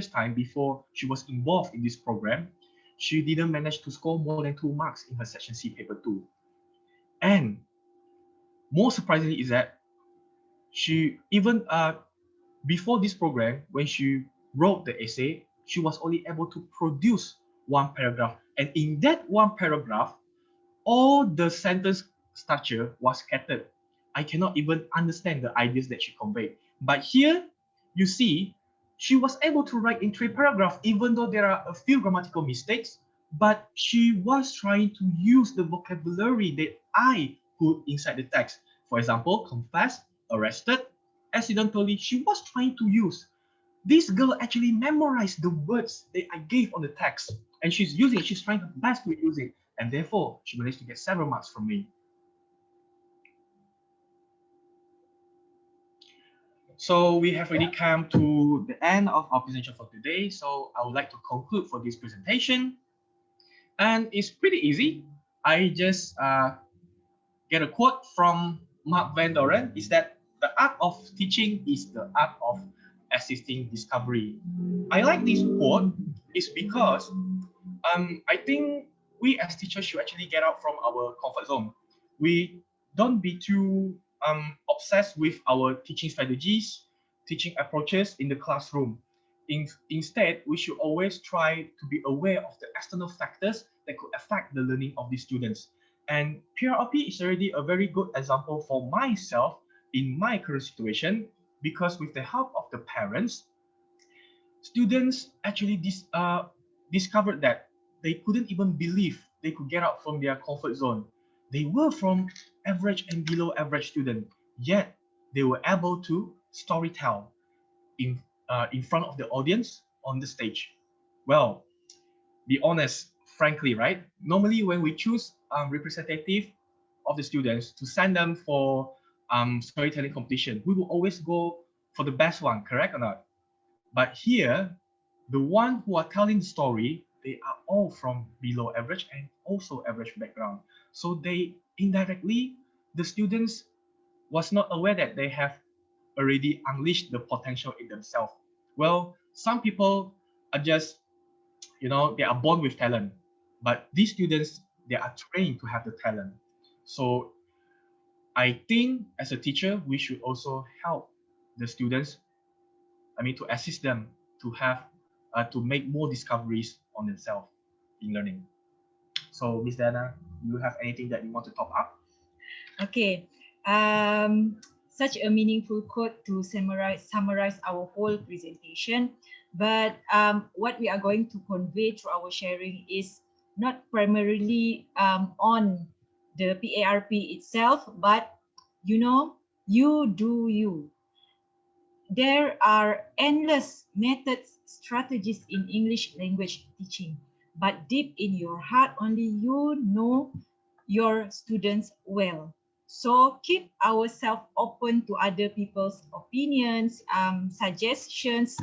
time before she was involved in this program, she didn't manage to score more than 2 marks in her section C paper 2. And more surprisingly is that she even before this program, when she wrote the essay, she was only able to produce 1 paragraph. And in that 1 paragraph, all the sentence structure was scattered. I cannot even understand the ideas that she conveyed. But here, you see, she was able to write in 3 paragraphs, even though there are a few grammatical mistakes, but she was trying to use the vocabulary that I put inside the text. For example, confessed, arrested, accidentally, she was trying to use. This girl actually memorized the words that I gave on the text, and she's trying her best to use it, and therefore she managed to get several marks from me. So we have already come to the end of our presentation for today. So I would like to conclude for this presentation. And it's pretty easy. I just get a quote from Mark Van Doren, is that the art of teaching is the art of assisting discovery. I like this quote is because I think we as teachers should actually get out from our comfort zone. We don't be too obsessed with our teaching strategies, teaching approaches in the classroom. Instead, we should always try to be aware of the external factors that could affect the learning of the students. And PRP is already a very good example for myself in my current situation, because with the help of the parents, students actually discovered that they couldn't even believe they could get out from their comfort zone. They were from average and below average student, yet they were able to storytell in front of the audience on the stage. Well, be honest, frankly, right? Normally, when we choose representative of the students to send them for storytelling competition, we will always go for the best one, correct or not? But here, the one who are telling the story, they are all from below average and also average background. So they indirectly, the students was not aware that they have already unleashed the potential in themselves. Well, some people are just, they are born with talent, but these students, they are trained to have the talent. So I think as a teacher, we should also help the students, to assist them to have to make more discoveries on themselves in learning. So, Miss Dana, do you have anything that you want to top up? Okay. Such a meaningful quote to summarize our whole presentation. But what we are going to convey through our sharing is not primarily on the PARP itself, but you do you. There are endless methods, strategies in English language teaching, but deep in your heart, only you know your students well. So keep ourselves open to other people's opinions, suggestions,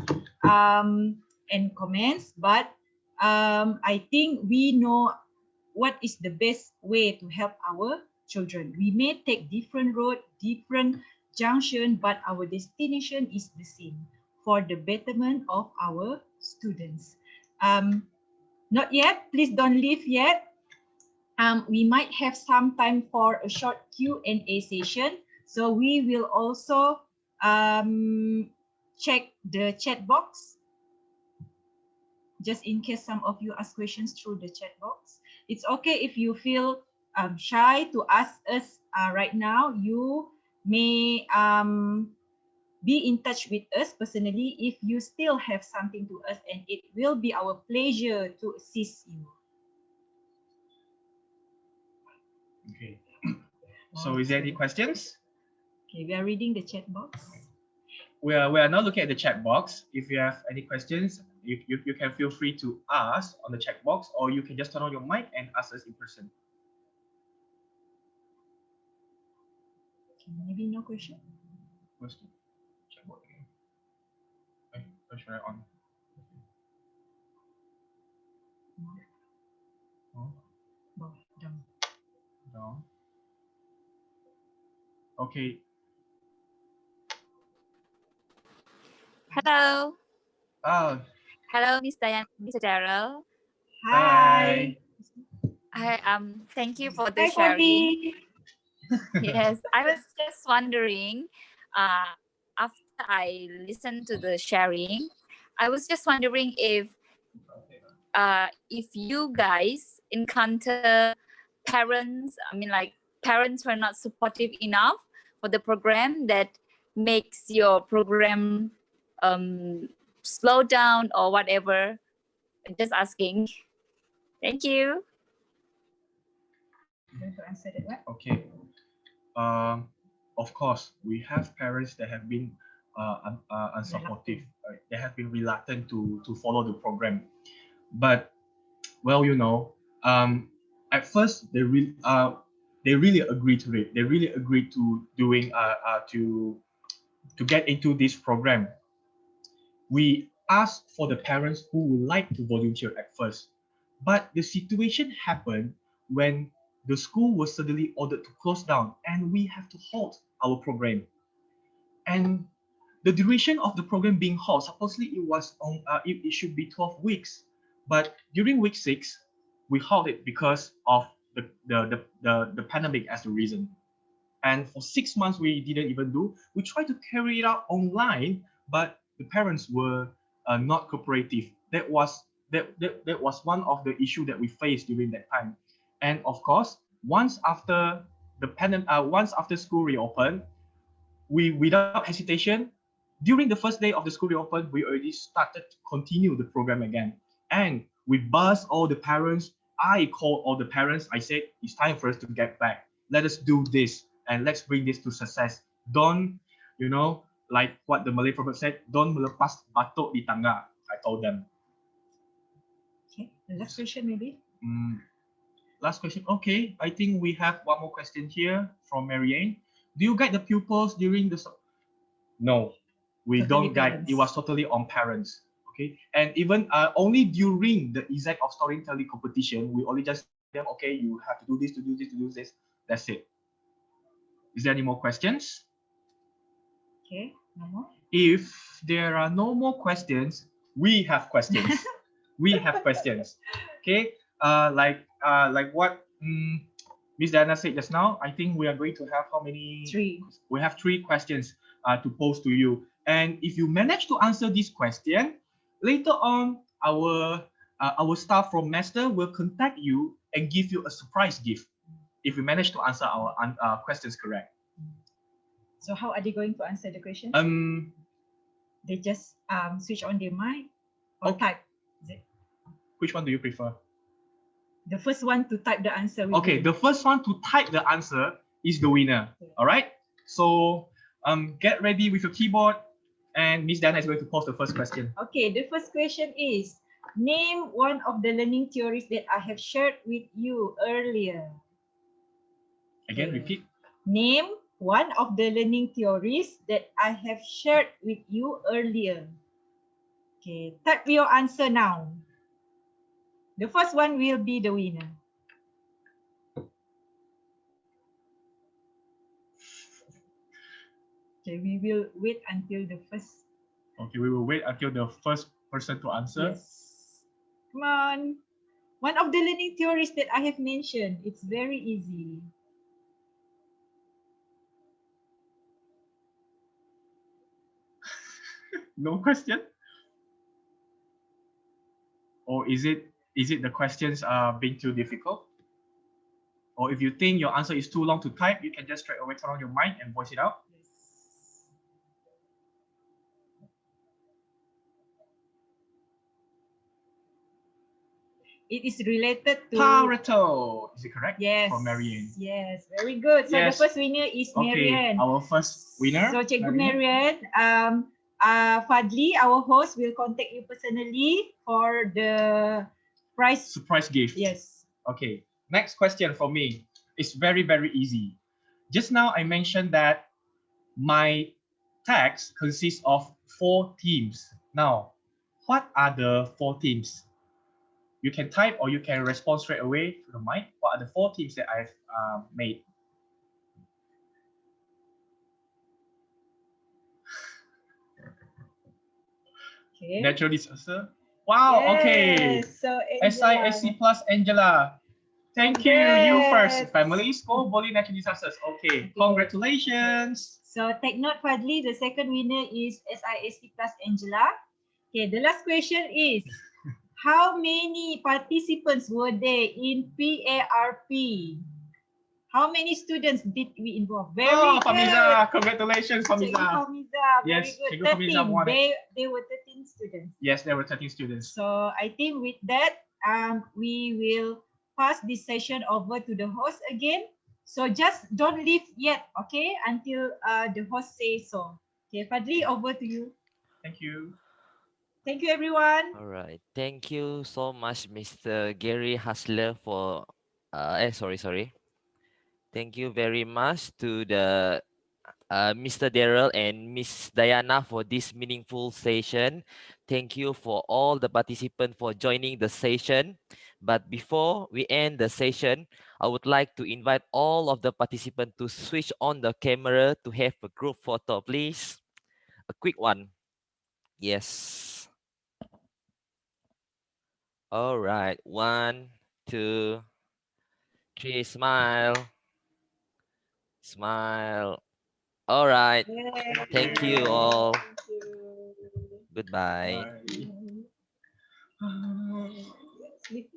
and comments. But I think we know what is the best way to help our children. We may take different road, different junction, but our destination is the same, for the betterment of our students. Not yet, please don't leave yet. We might have some time for a short Q&A session. So we will also check the chat box, just in case some of you ask questions through the chat box. It's okay if you feel shy to ask us right now. You may be in touch with us personally if you still have something to us, and it will be our pleasure to assist you. Okay. So is there any questions? Okay, we are reading the chat box. We are now looking at the chat box. If you have any questions, you can feel free to ask on the chat box, or you can just turn on your mic and ask us in person. Okay, maybe no question. Question. Chat box again. Okay, should I on? Oh, Done. no. Okay. Hello. Oh, Hello, Miss Diane, Mr. Darrel. Hi. Hi, thank you for the Hi, sharing. Poppy. Yes, I was just wondering, after I listened to the sharing, I was just wondering if you guys encounter parents, parents who are not supportive enough for the program that makes your program slow down or whatever. Just asking. Thank you. Going to answer that one? okay. Of course, we have parents that have been unsupportive. They have been reluctant to follow the program. But well, at first they really agreed to it. They really agreed to doing to get into this program. We asked for the parents who would like to volunteer at first, but the situation happened when the school was suddenly ordered to close down, and we have to halt our program. And the duration of the program being halt, supposedly it was on it should be 12 weeks, but during week 6 we halt it because of the pandemic as the reason. And for 6 months we didn't even do. We tried to carry it out online, but the parents were not cooperative. That was one of the issue that we faced during that time. And of course, once after once after school reopened, we, without hesitation, during the first day of the school reopened, we already started to continue the program again. And we buzzed all the parents. I called all the parents. I said, it's time for us to get back. Let us do this and let's bring this to success. Don't, like what the Malay proverb said, don't melepas batuk di tangga. I told them. Okay, the last question maybe. Last question. Okay, I think we have one more question here from Marianne. Do you guide the pupils during the... No, we Totally don't guide. parents. It was totally on parents. Okay, and even only during the exact of storytelling competition, we only just tell them, okay, you have to do this, to do this, to do this. That's it. Is there any more questions? Okay, no more. If there are no more questions, we have questions. We have questions. Okay, like what Miss Dayana said just now. I think we are going to have how many? 3. We have 3 questions to pose to you. And if you manage to answer this question, later on our staff from Master will contact you and give you a surprise gift if you manage to answer our questions correct. So how are they going to answer the question? They just switch on their mic or type. Is it? Which one do you prefer? The first one to type the answer. Okay, the first one to type the answer is the winner. All right. So get ready with your keyboard, and Miss Dayana is going to pose the first question. Okay, the first question is, name one of the learning theories that I have shared with you earlier. Again, Okay. repeat. Name one of the learning theories that I have shared with you earlier. Okay, type your answer now. The first one will be the winner. Okay, we will wait until the first. Okay, we will wait until the first person to answer. Yes. Come on. One of the learning theories that I have mentioned. It's very easy. No question? Or is it the questions being too difficult? Or if you think your answer is too long to type, you can just straight away turn on your mic and voice it out. Yes. It is related to Pareto. Is it correct? Yes. From Marianne. Yes, very good. So Yes. the first winner is Marianne. Okay, our first winner. So Cikgu Marianne, Fadli, our host, will contact you personally for the prize. Surprise gift. Yes. Okay, next question for me. It's very, very easy. Just now I mentioned that my text consists of 4 themes. Now, what are the 4 themes? You can type or you can respond straight away to the mic. What are the 4 themes that I've made? Okay. Natural disaster. Wow, Yes. Okay. So SISC plus Angela. Thank you. You first. Family School Bully Natural Disasters. Okay. Congratulations. So take note, Fadli, the second winner is SISC plus Angela. Okay, the last question is, how many participants were there in PARP? How many students did we involve? Very good. Famiza. Congratulations, Cikgu Famiza. Famiza, very Yes, good. Cikgu Famiza won it. They were 13 students. Yes, there were 13 students. So I think with that, we will pass this session over to the host again. So just don't leave yet, okay? Until the host says so. Okay, Fadli, over to you. Thank you. Thank you, everyone. All right. Thank you so much, Mr. Gary Hasler, for. Sorry. Thank you very much to the Mr. Darrel and Miss Dayana for this meaningful session. Thank you for all the participants for joining the session. But before we end the session, I would like to invite all of the participants to switch on the camera to have a group photo, please. A quick one. Yes. All right. One, two, three. Smile. Smile. All right. Thank you all. Thank you. Goodbye. Bye. Sleep.